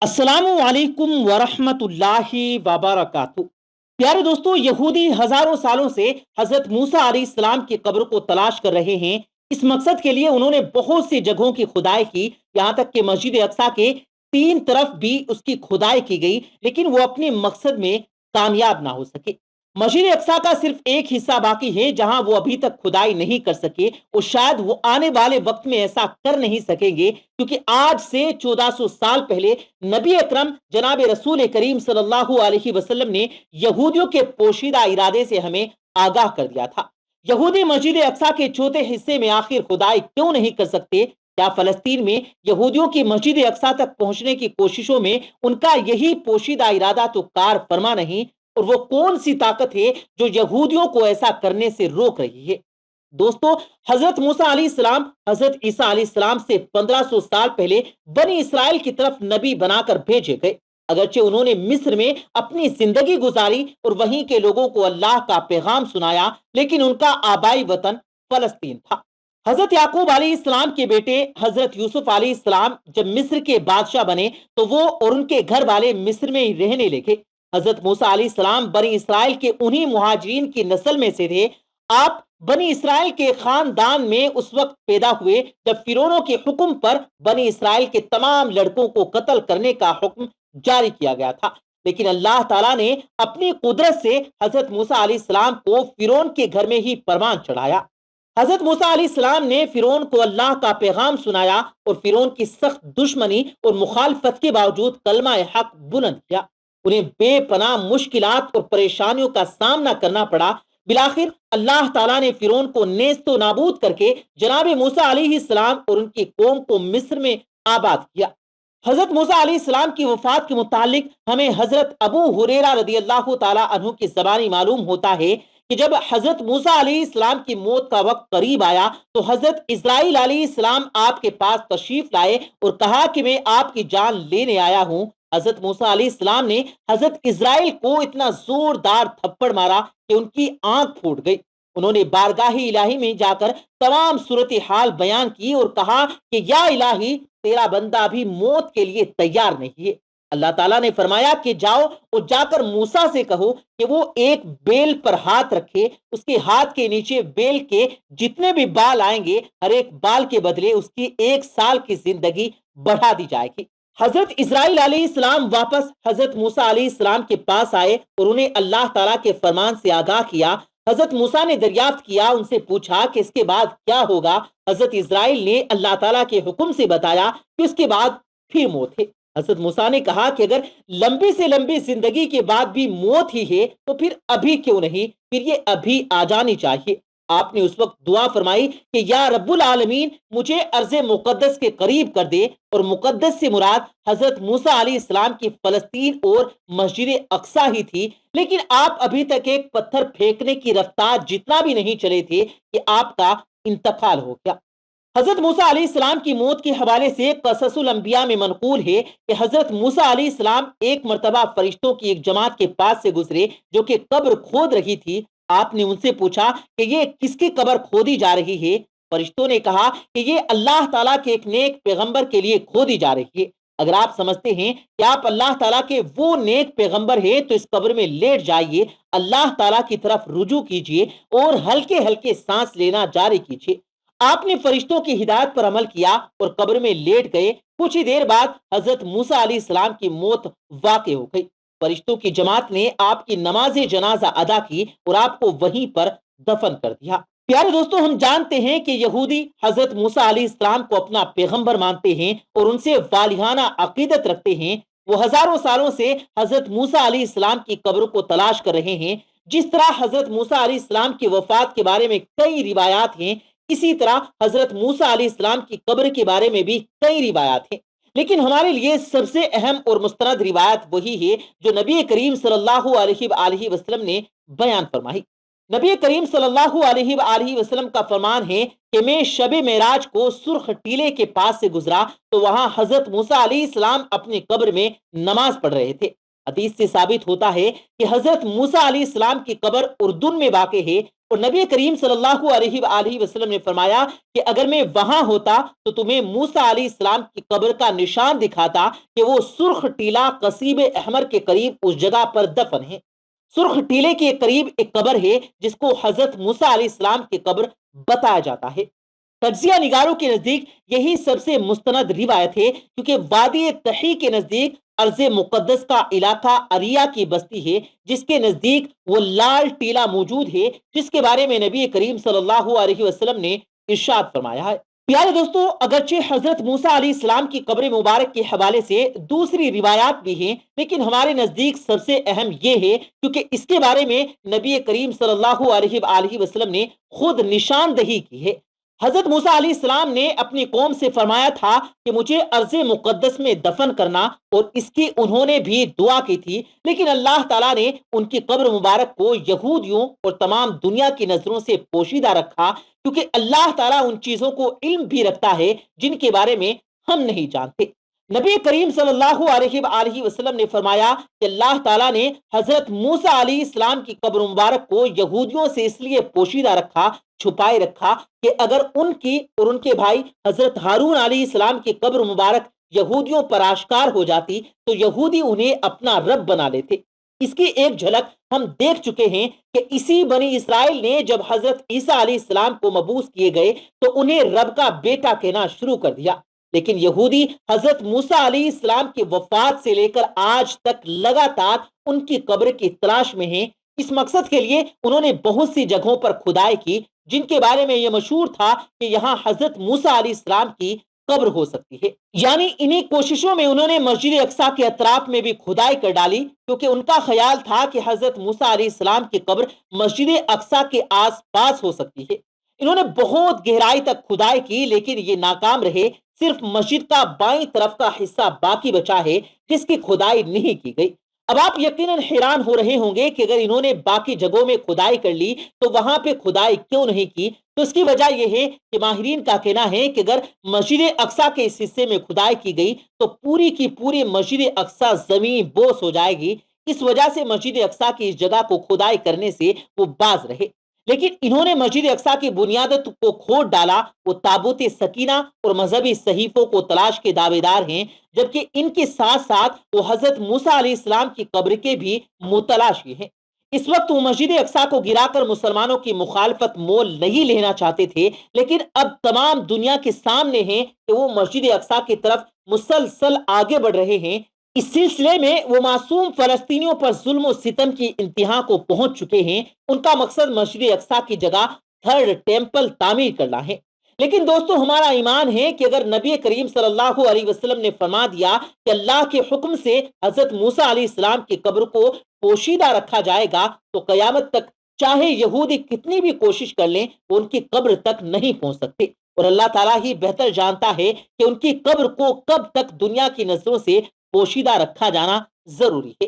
अस्सलाम वालेकुम वरहमत उल्लाहि वबरकातुहू। प्यारे दोस्तों, यहूदी हजारों सालों से हजरत मूसा अलैहिस्सलाम की कब्र को तलाश कर रहे हैं। इस मकसद के लिए उन्होंने बहुत सी जगहों की खुदाई की, यहाँ तक कि मस्जिद अक्सा के 3 तरफ भी उसकी खुदाई की गई, लेकिन वो अपने मकसद में कामयाब ना हो सके। मस्जिद अक्सा का सिर्फ एक हिस्सा बाकी है जहां वो अभी तक खुदाई नहीं कर सके, और शायद वो आने वाले वक्त में ऐसा कर नहीं सकेंगे, क्योंकि आज से 1400 साल पहले नबी अकरम जनाब रसूल करीम सल्लल्लाहु अलैहि वसल्लम ने यहूदियों के पोशीदा इरादे से हमें आगाह कर दिया था। यहूदी मस्जिद अक्सा के चौथे हिस्से में आखिर खुदाई क्यों नहीं कर सकते? क्या फलस्तीन में यहूदियों की मस्जिद अक्सा तक पहुंचने की कोशिशों में उनका यही पोशीदा इरादा तो कार फरमा नहीं? और वो कौन सी ताकत है जो यहूदियों को ऐसा करने से रोक रही है? दोस्तों, हजरत मूसा अलैहिस्सलाम हजरत ईसा अलैहिस्सलाम से 1500 साल पहले बनी इसराइल की तरफ नबी बनाकर भेजे गए। अगरचे उन्होंने मिस्र में अपनी जिंदगी गुजारी और वहीं के लोगों को अल्लाह का पैगाम सुनाया, लेकिन उनका आबाई वतन फलस्तीन था। हजरत याकूब अलैहिस्सलाम के बेटे हजरत यूसुफ अलैहिस्सलाम जब मिस्र के बादशाह बने, तो वो और उनके घर वाले मिस्र में ही रहने लगे। हजरत मूसा अलैहिस्सलाम बनी इसराइल के उन्हीं मुहाजिरीन की नस्ल में से थे। आप बनी इसराइल के खानदान में उस वक्त पैदा हुए जब फिरौनों के हुक्म पर बनी इसराइल के तमाम लड़कों को कत्ल करने का हुक्म जारी किया गया था। लेकिन अल्लाह ताला ने अपनी कुदरत से हजरत मूसा अलैहिस्सलाम को फिरौन के घर में ही परवान चढ़ाया। हजरत मूसा अलैहिस्सलाम ने फिरौन को अल्लाह का पैगाम सुनाया और फिरौन की सख्त दुश्मनी और मुखालफत के बावजूद कलमा हक बुलंद किया। उन्हें बेपनाह मुश्किलात और परेशानियों का सामना करना पड़ा। बिलाखिर अल्लाह ताला ने फिरौन को नेस्तो नाबूद करके जनाब मूसा अलैहिस्सलाम और उनकी कौम को मिस्र में आबाद किया। हजरत मूसा अलैहिस्सलाम की वफात के मुतालिक हमें हजरत अबू हुरैरा रदियल्लाहु ताला अन्हु की ज़बानी मालूम होता है कि जब हजरत मूसा अलैहिस्सलाम की मौत का वक्त करीब आया, तो हजरत इस्राइल अलैहिस्सलाम आपके पास तशरीफ लाए और कहा कि मैं आपकी जान लेने आया हूं। हजरत मूसा अलैहिस्सलाम ने हजरत इस्राइल को इतना जोरदार थप्पड़ मारा कि उनकी आंख फूट गई। उन्होंने बारगाही इलाही में जाकर तमाम सूरत हाल बयान की और कहा कि या इलाही, तेरा बंदा अभी मौत के लिए तैयार नहीं है। अल्लाह ताला ने फरमाया कि जाओ और जाकर मूसा से कहो कि वो एक बेल पर हाथ रखे, उसके हाथ के नीचे बेल के जितने भी बाल आएंगे, हर एक बाल के बदले उसकी 1 साल की जिंदगी बढ़ा दी जाएगी। हजरत इस्राइल अलैहिस्सलाम वापस हजरत मूसा अलैहिस्सलाम के पास आए और उन्हें अल्लाह ताला के फरमान से आगाह किया। हजरत मूसा ने दरियाफ्त किया, उनसे पूछा कि इसके बाद क्या होगा। हजरत इस्राइल ने अल्लाह ताला के हुक्म से बताया कि उसके बाद फिर मौत है। हजरत मूसा ने कहा कि अगर लंबी से लंबी जिंदगी के बाद भी मौत ही है, तो फिर अभी क्यों नहीं, फिर ये अभी आ जानी चाहिए। आपने उस वक्त दुआ फरमाई कि या रब्बुल आलमीन, मुझे अर्ज़े मुक़द्दस के करीब कर दे। और मुक़द्दस से मुराद हजरत मूसा अलैहिस्सलाम की फलस्तीन और मस्जिद अक्सा ही थी। लेकिन आप अभी तक एक पत्थर फेंकने की रफ्तार जितना भी नहीं चले थे कि आपका इंतकाल हो गया। हजरत मूसा अलैहिस्सलाम की मौत के हवाले से क़ससुल अंबिया में मनकूल है कि हजरत मूसा अलैहिस्सलाम एक मर्तबा फरिश्तों की एक जमात के पास से गुजरे जो कि कब्र खोद रही थी। आपने उनसे पूछा कि ये किसकी कब्र खोदी जा रही है? फरिश्तों ने कहा कि ये अल्लाह ताला के एक नेक पैगंबर के लिए खोदी जा रही है। अगर आप समझते हैं कि आप अल्लाह ताला के वो नेक पैगंबर हैं, तो इस कब्र में लेट जाइए, अल्लाह ताला की तरफ रुजू कीजिए और हल्के हल्के सांस लेना जारी कीजिए। आपने फरिश्तों की हिदायत पर अमल किया और कब्र में लेट गए। कुछ ही देर बाद हजरत मूसा अलैहिस्सलाम की मौत वाक़ई हो गई। फरिश्तों की जमात ने आपकी नमाज जनाजा अदा की और आपको वहीं पर दफन कर दिया। प्यारे दोस्तों, हम जानते हैं कि यहूदी हजरत मूसा अलैहिस्सलाम को अपना पैगंबर मानते हैं और उनसे वालिहाना अकीदत रखते हैं। वो हजारों सालों से हजरत मूसा अलैहिस्सलाम की कब्र को तलाश कर रहे हैं। जिस तरह हजरत मूसा अलैहिस्सलाम की वफात के बारे में कई रिवायात हैं, इसी तरह हजरत मूसा अलैहिस्सलाम की कब्र के बारे में भी कई रिवायात हैं। लेकिन हमारे लिए सबसे अहम और मुस्तनद रिवायत वही है जो नबी करीम सल्लल्लाहु अलैहि वसल्लम ने बयान फरमाई। नबी करीम सल्लल्लाहु अलैहि वसल्लम का फरमान है कि मैं शबे मेराज को सुर्ख टीले के पास से गुजरा, तो वहां हजरत मूसा अलैहिस्सलाम अपनी कब्र में नमाज पढ़ रहे थे। हदीस से साबित होता है कि हजरत मूसा अलैहिस्सलाम की कब्र उर्दून में वाक़ है। اور نبی کریم صلی اللہ علیہ وآلہ وسلم نے فرمایا کہ اگر میں وہاں ہوتا تو تمہیں موسیٰ علیہ السلام کی قبر کا نشان دکھاتا کہ وہ سرخ ٹیلا قصیب احمر کے قریب اس جگہ پر دفن ہے۔ سرخ ٹیلے کے قریب ایک قبر ہے جس کو حضرت موسیٰ علیہ السلام کی قبر بتایا جاتا ہے۔ تجزیہ نگاروں کے نزدیک یہی سب سے مستند روایت ہے، کیونکہ وادی تحی کے نزدیک ارض مقدس کا علاقہ اریا کی بستی ہے، جس کے نزدیک وہ لال ٹیلا موجود ہے جس کے بارے میں نبی کریم صلی اللہ علیہ وسلم نے ارشاد فرمایا ہے۔ پیارے دوستو، اگرچہ حضرت موسیٰ علیہ السلام کی قبر مبارک کے حوالے سے دوسری روایات بھی ہیں، لیکن ہمارے نزدیک سب سے اہم یہ ہے کیونکہ اس کے بارے میں نبی کریم صلی اللہ علیہ وآلہ وسلم نے خود نشاندہی کی ہے۔ حضرت موسیٰ علیہ السلام نے اپنی قوم سے فرمایا تھا کہ مجھے ارض مقدس میں دفن کرنا، اور اس کی انہوں نے بھی دعا کی تھی، لیکن اللہ تعالیٰ نے ان کی قبر مبارک کو یہودیوں اور تمام دنیا کی نظروں سے پوشیدہ رکھا، کیونکہ اللہ تعالیٰ ان چیزوں کو علم بھی رکھتا ہے جن کے بارے میں ہم نہیں جانتے۔ نبی کریم صلی اللہ علیہ وآلہ وسلم نے فرمایا کہ اللہ تعالیٰ نے حضرت موسیٰ علیہ السلام کی قبر مبارک کو یہودیوں سے اس لیے پوشیدہ رکھا، چھپائے رکھا، کہ اگر ان کی اور ان کے بھائی حضرت ہارون علیہ السلام کی قبر مبارک یہودیوں پر آشکار ہو جاتی تو یہودی انہیں اپنا رب بنا لیتے۔ اس کی ایک جھلک ہم دیکھ چکے ہیں کہ اسی بنی اسرائیل نے جب حضرت عیسیٰ علیہ السلام کو مبعوث کیے گئے تو انہیں رب کا بیٹا کہنا شروع کر دیا، لیکن یہودی حضرت موسیٰ علیہ السلام کی وفات سے لے کر آج تک لگاتار ان کی قبر کی تلاش میں ہیں۔ اس مقصد کے لیے انہوں نے بہت سی جگہوں پر کھدائی کی جن کے بارے میں یہ مشہور تھا کہ یہاں حضرت موسیٰ علیہ السلام کی قبر ہو سکتی ہے۔ یعنی انہی کوششوں میں انہوں نے مسجد اقصیٰ کے اطراف میں بھی کھدائی کر ڈالی، کیونکہ ان کا خیال تھا کہ حضرت موسیٰ علیہ السلام کی قبر مسجد اقصیٰ کے آس پاس ہو سکتی ہے۔ انہوں نے بہت گہرائی تک کھدائی کی، لیکن یہ ناکام رہے۔ صرف مسجد کا بائیں طرف کا حصہ باقی بچا ہے جس کی کھدائی نہیں کی گئی۔ اب آپ یقیناً حیران ہو رہے ہوں گے کہ اگر انہوں نے باقی جگہوں میں کھدائی کر لی تو وہاں پہ کھدائی کیوں نہیں کی؟ تو اس کی وجہ یہ ہے کہ ماہرین کا کہنا ہے کہ اگر مسجد اقصیٰ کے اس حصے میں کھدائی کی گئی تو پوری کی پوری مسجد اقصیٰ زمین بوس ہو جائے گی۔ اس وجہ سے مسجد اقصیٰ کی اس جگہ کو کھدائی کرنے سے وہ باز رہے، لیکن انہوں نے مسجد اقصیٰ کی بنیادوں کو کھود ڈالا۔ وہ تابوت سکینہ اور مذہبی صحیفوں کو تلاش کے دعوے دار ہیں، جبکہ ان کے ساتھ ساتھ وہ حضرت موسیٰ علیہ السلام کی قبر کے بھی متلاشی ہیں۔ اس وقت وہ مسجد اقصیٰ کو گرا کر مسلمانوں کی مخالفت مول نہیں لینا چاہتے تھے، لیکن اب تمام دنیا کے سامنے ہیں کہ وہ مسجد اقصیٰ کی طرف مسلسل آگے بڑھ رہے ہیں۔ اس سلسلے میں وہ معصوم فلسطینیوں پر ظلم و ستم کی انتہا کو پہنچ چکے ہیں۔ ان کا مقصد مسجد اقصیٰ کی جگہ تھرڈ ٹیمپل تعمیر کرنا ہے۔ لیکن دوستو، ہمارا ایمان ہے کہ اگر نبی کریم صلی اللہ علیہ وسلم نے فرما دیا کہ اللہ کے حکم سے حضرت موسیٰ علیہ السلام کی قبر کو پوشیدہ رکھا جائے گا تو قیامت تک چاہے یہودی کتنی بھی کوشش کر لیں وہ ان کی قبر تک نہیں پہنچ سکتے، اور اللہ تعالیٰ ہی بہتر جانتا ہے کہ ان کی قبر کو کب تک دنیا کی نظروں سے پوشیدہ رکھا جانا ضروری ہے۔